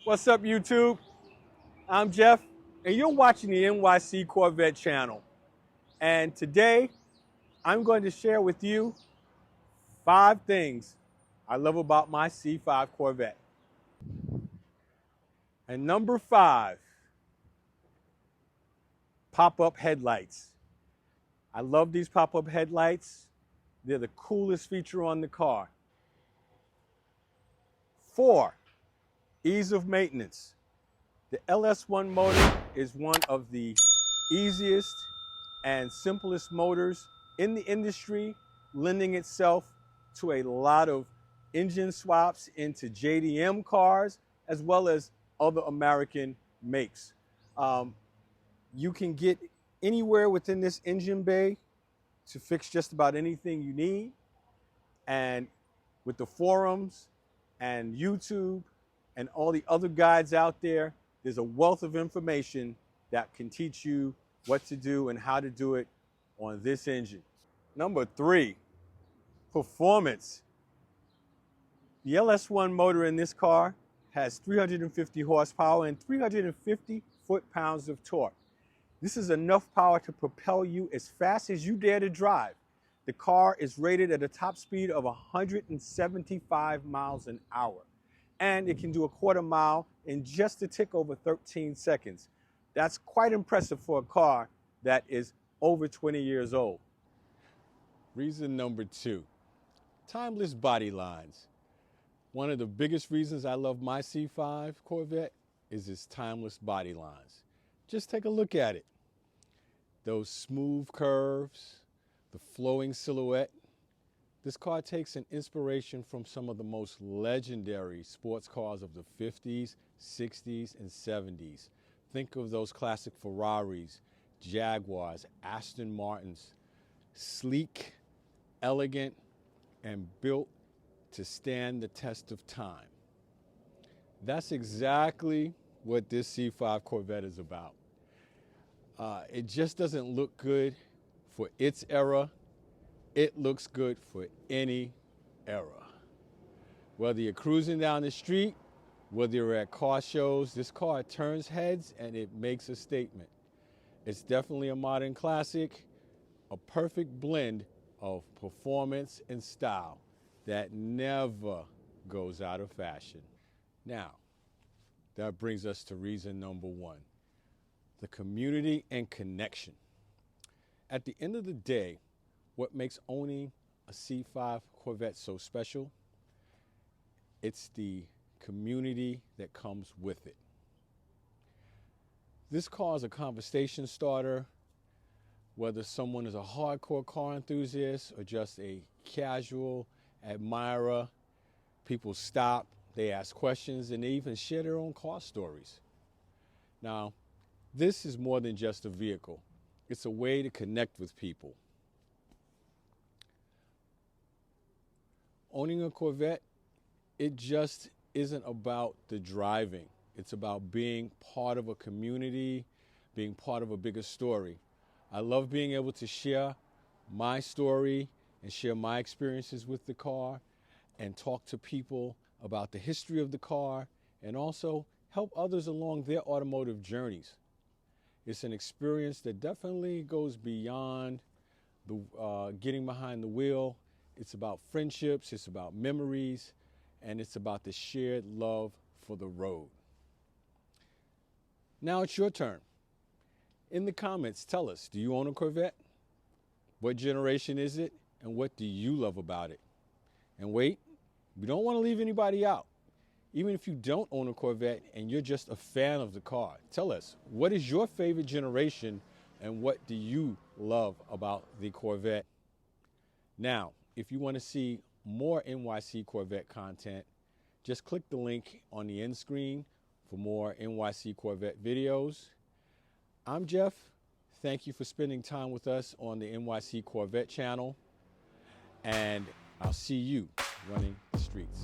What's up, YouTube? I'm Jeff, and you're watching the NYC Corvette channel. And today, I'm going to share with you 5 things I love about my C5 Corvette. And number 5, pop-up headlights. I love these pop-up headlights. They're the coolest feature on the car. 4, ease of maintenance. The LS1 motor is one of the easiest and simplest motors in the industry, lending itself to a lot of engine swaps into JDM cars as well as other American makes. You can get anywhere within this engine bay to fix just about anything you need. And with the forums and YouTube and all the other guides out there, there's a wealth of information that can teach you what to do and how to do it on this engine. Number 3, performance. The LS1 motor in this car has 350 horsepower and 350 foot-pounds of torque. This is enough power to propel you as fast as you dare to drive. The car is rated at a top speed of 175 miles an hour. And it can do a quarter mile in just a tick over 13 seconds. That's quite impressive for a car that is over 20 years old. Reason number 2, timeless body lines. One of the biggest reasons I love my C5 Corvette is its timeless body lines. Just take a look at it. Those smooth curves, the flowing silhouette. This car takes an inspiration from some of the most legendary sports cars of the 50s, 60s, and 70s. Think of those classic Ferraris, Jaguars, Aston Martins. Sleek, elegant, and built to stand the test of time. That's exactly what this C5 Corvette is about. It just doesn't look good for its era. It looks good for any era. Whether you're cruising down the street, whether you're at car shows, this car turns heads and it makes a statement. It's definitely a modern classic, a perfect blend of performance and style that never goes out of fashion. Now, that brings us to reason number 1, the community and connection. At the end of the day, what makes owning a C5 Corvette so special? It's the community that comes with it. This car is a conversation starter, whether someone is a hardcore car enthusiast or just a casual admirer. People stop, they ask questions, and they even share their own car stories. Now, this is more than just a vehicle. It's a way to connect with people. Owning a Corvette, it just isn't about the driving. It's about being part of a community, being part of a bigger story. I love being able to share my story and share my experiences with the car and talk to people about the history of the car and also help others along their automotive journeys. It's an experience that definitely goes beyond the getting behind the wheel. It's about friendships, it's about memories, and it's about the shared love for the road. Now it's your turn. In the comments, tell us, do you own a Corvette? What generation is it? And what do you love about it? And wait, we don't want to leave anybody out. Even if you don't own a Corvette and you're just a fan of the car, tell us, what is your favorite generation and what do you love about the Corvette? Now, if you want to see more NYC Corvette content, just click the link on the end screen for more NYC Corvette videos. I'm Jeff. Thank you for spending time with us on the NYC Corvette channel, and I'll see you running the streets.